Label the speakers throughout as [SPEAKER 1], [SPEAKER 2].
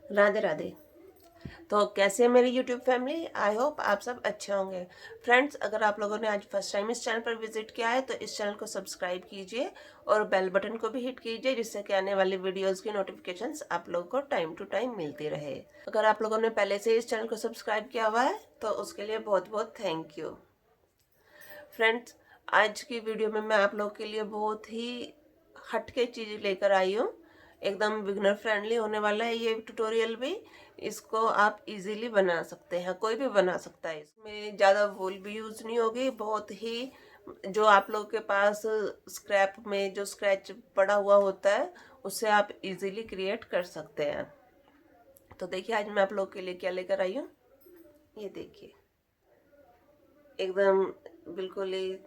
[SPEAKER 1] राधे राधे। तो कैसे है मेरी यूट्यूब फैमिली? आई होप आप सब अच्छे होंगे। फ्रेंड्स, अगर आप लोगों ने आज फर्स्ट टाइम इस चैनल पर विजिट किया है तो इस चैनल को सब्सक्राइब कीजिए और बेल बटन को भी हिट कीजिए, जिससे कि आने वाली वीडियोस की नोटिफिकेशंस आप लोगों को टाइम टू टाइम मिलती रहे। अगर आप लोगों ने पहले से इस चैनल को सब्सक्राइब किया हुआ है तो उसके लिए बहुत बहुत थैंक यू। फ्रेंड्स, आज की वीडियो में मैं आप लोगों के लिए बहुत ही हटके चीज़ लेकर आई हूँ। एकदम बिगनर फ्रेंडली होने वाला है ये ट्यूटोरियल भी। इसको आप इजीली बना सकते हैं, कोई भी बना सकता है। इसमें ज़्यादा वूल भी यूज़ नहीं होगी। बहुत ही जो आप लोगों के पास स्क्रैप में जो स्क्रैच पड़ा हुआ होता है उससे आप इजीली क्रिएट कर सकते हैं। तो देखिए आज मैं आप लोगों के लिए क्या लेकर आई हूँ। ये देखिए, एकदम बिल्कुल ही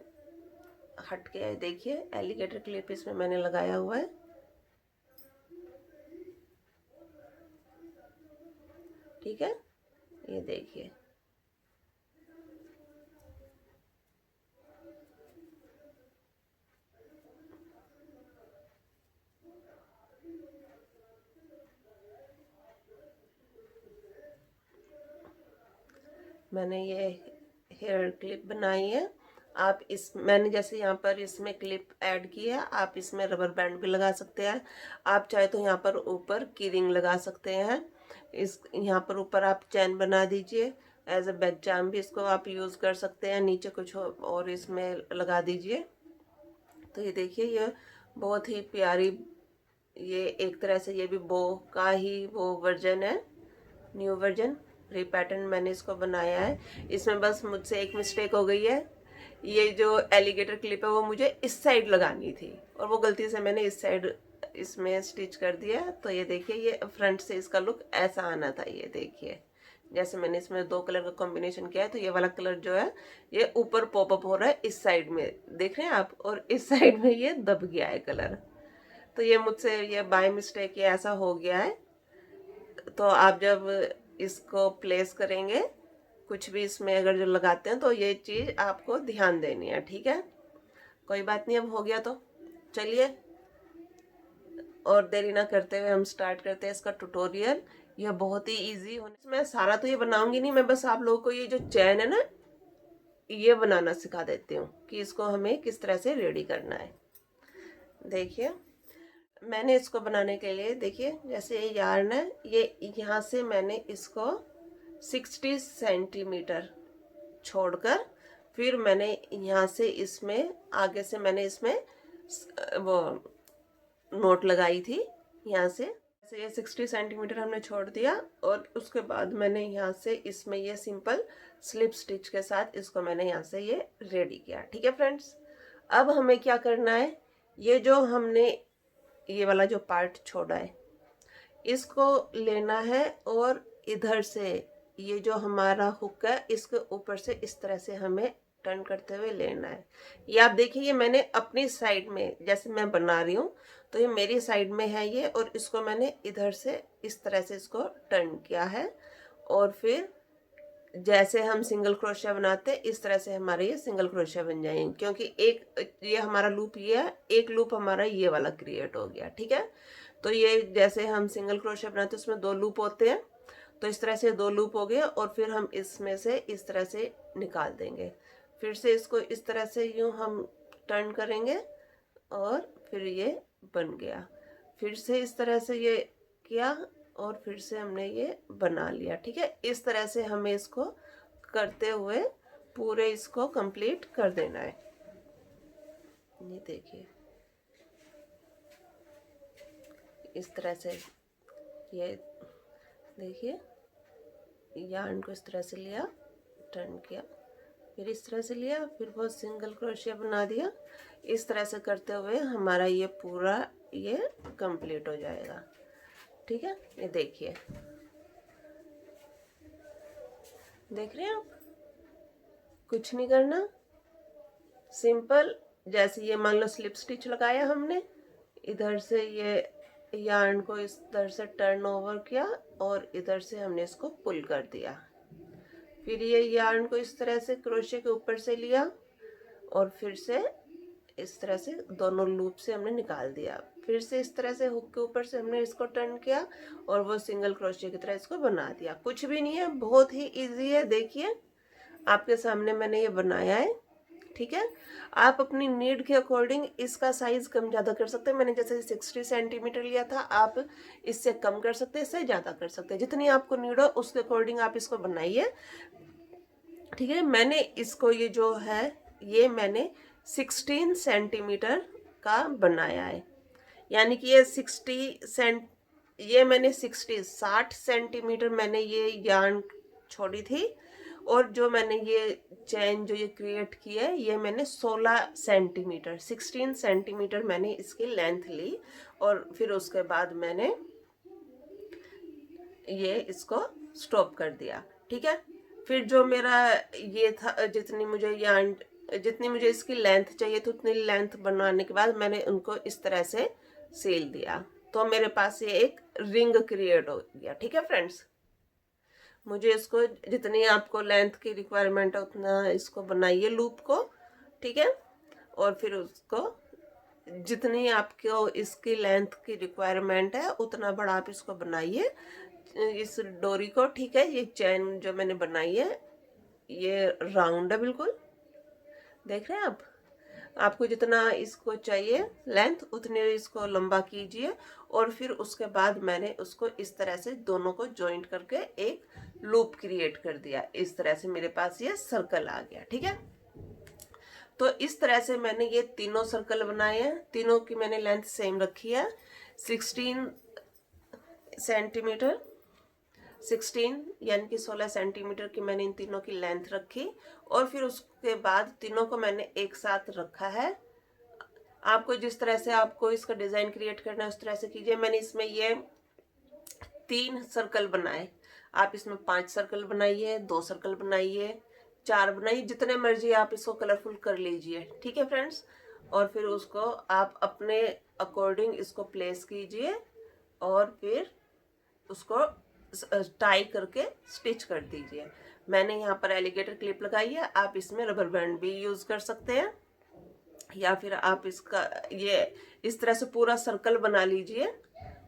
[SPEAKER 1] हट के है। देखिए एलिगेटर क्लिप इसमें मैंने लगाया हुआ है। ठीक है, ये देखिए। मैंने ये हेयर क्लिप बनाई है। आप इस मैंने जैसे यहाँ पर इसमें क्लिप ऐड की है, आप इसमें रबर बैंड भी लगा सकते हैं। आप चाहे तो यहाँ पर ऊपर की रिंग लगा सकते हैं। इस यहाँ पर ऊपर आप चैन बना दीजिए। एज अ बैक चार्म भी इसको आप यूज़ कर सकते हैं। नीचे कुछ और इसमें लगा दीजिए। तो ये देखिए, ये बहुत ही प्यारी, ये एक तरह से ये भी बो का ही वो वर्जन है, न्यू वर्जन री पैटर्न मैंने इसको बनाया है। इसमें बस मुझसे एक मिस्टेक हो गई है। ये जो एलिगेटर क्लिप है वो मुझे इस साइड लगानी थी और वो गलती से मैंने इस साइड इसमें स्टिच कर दिया। तो ये देखिए, ये फ्रंट से इसका लुक ऐसा आना था। ये देखिए, जैसे मैंने इसमें दो कलर का कॉम्बिनेशन किया है तो ये वाला कलर जो है ये ऊपर पॉपअप हो रहा है इस साइड में, देख रहे हैं आप, और इस साइड में ये दब गया है कलर। तो ये मुझसे ये बाय मिस्टेक ये ऐसा हो गया है। तो आप जब इसको प्लेस करेंगे, कुछ भी इसमें अगर जो लगाते हैं तो ये चीज़ आपको ध्यान देनी है। ठीक है, कोई बात नहीं, अब हो गया तो चलिए और देरी ना करते हुए हम स्टार्ट करते हैं इसका ट्यूटोरियल। यह बहुत ही इजी होने, मैं सारा तो ये बनाऊंगी नहीं, मैं बस आप लोगों को ये जो चैन है ना ये बनाना सिखा देती हूँ कि इसको हमें किस तरह से रेडी करना है। देखिए, मैंने इसको बनाने के लिए, देखिए जैसे ये यार्न है, ये यहाँ से मैंने इसको 60 सेंटीमीटर छोड़कर फिर मैंने यहाँ से इसमें आगे से मैंने इसमें वो नोट लगाई थी यहाँ से। ये 60 सेंटीमीटर हमने छोड़ दिया और उसके बाद मैंने यहाँ से इसमें ये सिंपल स्लिप स्टिच के साथ इसको मैंने यहाँ से ये रेडी किया। ठीक है फ्रेंड्स, अब हमें क्या करना है, ये जो हमने ये वाला जो पार्ट छोड़ा है इसको लेना है और इधर से ये जो हमारा हुक है इसके ऊपर से इस तरह से हमें टर्न करते हुए लेना है। ये आप देखिए, ये मैंने अपनी साइड में जैसे मैं बना रही हूँ तो ये मेरी साइड में है ये, और इसको मैंने इधर से इस तरह से इसको टर्न किया है। और फिर जैसे हम सिंगल क्रोशिया बनाते हैं इस तरह से हमारे ये सिंगल क्रोशिया बन जाएंगे, क्योंकि एक ये हमारा लूप ये है, एक लूप हमारा ये वाला क्रिएट हो गया। ठीक है, तो ये जैसे हम सिंगल क्रोशिया बनाते हैं उसमें दो लूप होते हैं, तो इस तरह से दो लूप हो गए और फिर हम इसमें से इस तरह से निकाल देंगे। फिर से इसको इस तरह से यूं हम टर्न करेंगे और फिर ये बन गया। फिर से इस तरह से ये किया और फिर से हमने ये बना लिया। ठीक है, इस तरह से हमें इसको करते हुए पूरे इसको कंप्लीट कर देना है। ये देखिए, इस तरह से ये देखिए, यार्न को इस तरह से लिया, टर्न किया, फिर इस तरह से लिया, फिर बहुत सिंगल क्रोशिया बना दिया। इस तरह से करते हुए हमारा ये पूरा ये कंप्लीट हो जाएगा। ठीक है, ये देखिए, देख रहे हैं आप, कुछ नहीं करना, सिंपल। जैसे ये मान लो स्लिप स्टिच लगाया हमने, इधर से ये यार्न को इस तरह से टर्न ओवर किया और इधर से हमने इसको पुल कर दिया। फिर ये यार्न को इस तरह से क्रोशे के ऊपर से लिया और फिर से इस तरह से दोनों लूप से हमने निकाल दिया। फिर से इस तरह से हुक के ऊपर से हमने इसको टर्न किया और वो सिंगल क्रोशिया की तरह इसको बना दिया। कुछ भी नहीं है, बहुत ही इजी है। देखिए आपके सामने मैंने ये बनाया है, ठीक है। आप अपनी नीड के अकॉर्डिंग इसका साइज कम ज़्यादा कर सकते हैं। मैंने जैसे 60 सेंटीमीटर लिया था, आप इससे कम कर सकते हैं, इससे ज़्यादा कर सकते हैं, जितनी आपको नीड हो उसके अकॉर्डिंग आप इसको बनाइए, ठीक है। मैंने इसको ये जो है ये मैंने 16 सेंटीमीटर का बनाया है, यानी कि ये 60 सेंटीमीटर मैंने ये यार्न छोड़ी थी, और जो मैंने ये चैन जो ये क्रिएट की है ये मैंने 16 सेंटीमीटर मैंने इसकी लेंथ ली, और फिर उसके बाद मैंने ये इसको स्टॉप कर दिया, ठीक है। फिर जो मेरा ये था, जितनी मुझे इसकी लेंथ चाहिए थी उतनी लेंथ बनवाने के बाद मैंने उनको इस तरह से सील दिया, तो मेरे पास ये एक रिंग क्रिएट हो गया, ठीक है फ्रेंड्स। मुझे इसको जितनी आपको लेंथ की रिक्वायरमेंट है उतना इसको बनाइए लूप को, ठीक है। और फिर उसको जितनी आपको इसकी लेंथ की रिक्वायरमेंट है उतना बड़ा आप इसको बनाइए, इस डोरी को, ठीक है। ये चैन जो मैंने बनाई है ये राउंड है बिल्कुल, देख रहे हैं आप। आपको जितना इसको चाहिए लेंथ उतने इसको लंबा कीजिए, और फिर उसके बाद मैंने उसको इस तरह से दोनों को जॉइंट करके एक लूप क्रिएट कर दिया। इस तरह से मेरे पास ये सर्कल आ गया, ठीक है। तो इस तरह से मैंने ये तीनों सर्कल बनाए हैं, तीनों की मैंने लेंथ सेम रखी है, 16 सेंटीमीटर, 16 यानी कि 16 सेंटीमीटर की मैंने इन तीनों की लेंथ रखी, और फिर उसके बाद तीनों को मैंने एक साथ रखा है। आपको जिस तरह से आपको इसका डिज़ाइन क्रिएट करना है उस तरह से कीजिए। मैंने इसमें ये 3 सर्कल बनाए, आप इसमें 5 सर्कल बनाइए, 2 सर्कल बनाइए, 4 बनाइए, जितने मर्जी आप इसको कलरफुल कर लीजिए, ठीक है फ्रेंड्स। और फिर उसको आप अपने अकॉर्डिंग इसको प्लेस कीजिए, और फिर उसको टाई करके स्टिच कर दीजिए। मैंने यहाँ पर एलिगेटर क्लिप लगाई है, आप इसमें रबर बैंड भी यूज़ कर सकते हैं, या फिर आप इसका ये इस तरह से पूरा सर्कल बना लीजिए,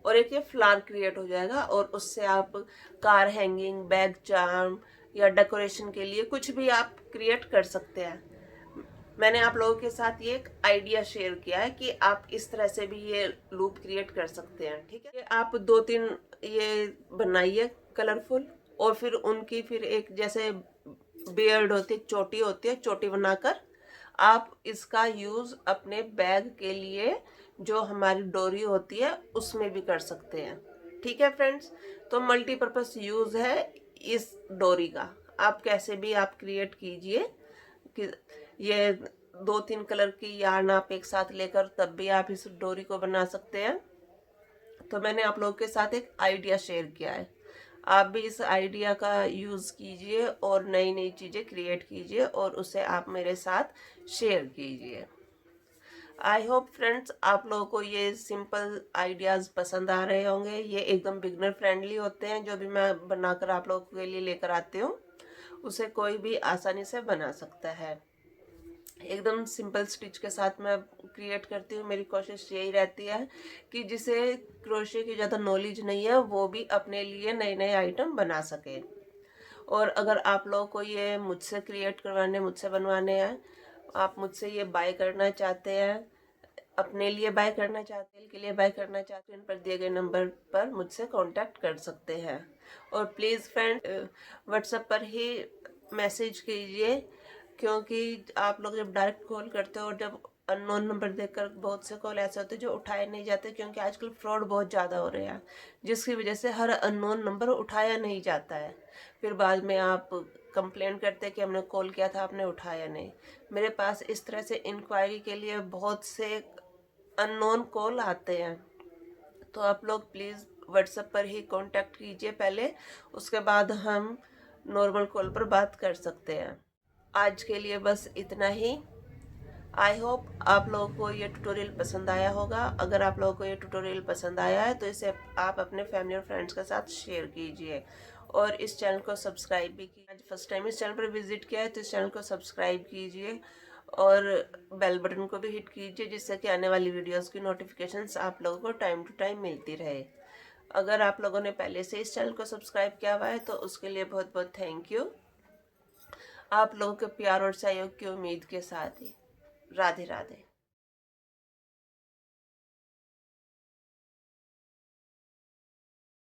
[SPEAKER 1] और एक ये फ्लावर क्रिएट हो जाएगा, और उससे आप कार हैंगिंग, बैग चार्म या डेकोरेशन के लिए कुछ भी आप क्रिएट कर सकते हैं। मैंने आप लोगों के साथ ये एक आइडिया शेयर किया है कि आप इस तरह से भी ये लूप क्रिएट कर सकते हैं, ठीक है। आप 2-3 ये बनाइए कलरफुल, और फिर उनकी फिर एक जैसे बियर्ड होती है, चोटी होती है, चोटी बनाकर आप इसका यूज़ अपने बैग के लिए जो हमारी डोरी होती है उसमें भी कर सकते हैं, ठीक है फ्रेंड्स। तो मल्टीपर्पज़ यूज़ है इस डोरी का, आप कैसे भी आप क्रिएट कीजिए कि ये 2-3 कलर की यार्न आप एक साथ लेकर तब भी आप इस डोरी को बना सकते हैं। तो मैंने आप लोगों के साथ एक आइडिया शेयर किया है, आप भी इस आइडिया का यूज़ कीजिए और नई नई चीज़ें क्रिएट कीजिए और उसे आप मेरे साथ शेयर कीजिए। आई होप फ्रेंड्स आप लोगों को ये सिंपल आइडियाज़ पसंद आ रहे होंगे। ये एकदम बिगनर फ्रेंडली होते हैं, जो भी मैं बनाकर आप लोगों के लिए लेकर आती हूँ उसे कोई भी आसानी से बना सकता है। एकदम सिंपल स्टिच के साथ मैं क्रिएट करती हूँ। मेरी कोशिश यही रहती है कि जिसे क्रोशे की ज़्यादा नॉलेज नहीं है वो भी अपने लिए नए नए आइटम बना सके। और अगर आप लोगों को ये मुझसे क्रिएट करवाने, मुझसे बनवाने हैं, आप मुझसे ये बाय करना चाहते हैं, अपने लिए बाय करना चाहते हैं, के लिए बाय करना चाहते हैं, इन पर दिए गए नंबर पर मुझसे कांटेक्ट कर सकते हैं। और प्लीज़ फ्रेंड व्हाट्सएप पर ही मैसेज कीजिए, क्योंकि आप लोग जब डायरेक्ट कॉल करते हो और जब अननोन नंबर देखकर बहुत से कॉल ऐसे होते हैं जो उठाए नहीं जाते, क्योंकि आजकल फ्रॉड बहुत ज़्यादा हो रहे हैं, जिसकी वजह से हर अननोन नंबर उठाया नहीं जाता है। फिर बाद में आप कंप्लेन करते हैं कि हमने कॉल किया था आपने उठाया नहीं। मेरे पास इस तरह से इंक्वायरी के लिए बहुत से अननोन कॉल आते हैं, तो आप लोग प्लीज़ व्हाट्सएप पर ही कांटेक्ट कीजिए पहले, उसके बाद हम नॉर्मल कॉल पर बात कर सकते हैं। आज के लिए बस इतना ही। आई होप आप लोगों को ये ट्यूटोरियल पसंद आया होगा। अगर आप लोगों को ये ट्यूटोरियल पसंद आया है तो इसे आप अपने फैमिली और फ्रेंड्स के साथ शेयर कीजिए, और इस चैनल को सब्सक्राइब भी कीजिए। आज फर्स्ट टाइम इस चैनल पर विजिट किया है तो इस चैनल को सब्सक्राइब कीजिए, और बेल बटन को भी हिट कीजिए, जिससे कि आने वाली वीडियोस की नोटिफिकेशंस आप लोगों को टाइम टू टाइम मिलती रहे। अगर आप लोगों ने पहले से इस चैनल को सब्सक्राइब किया हुआ है तो उसके लिए बहुत बहुत थैंक यू। आप लोगों के प्यार और सहयोग की उम्मीद के साथ ही राधे राधे।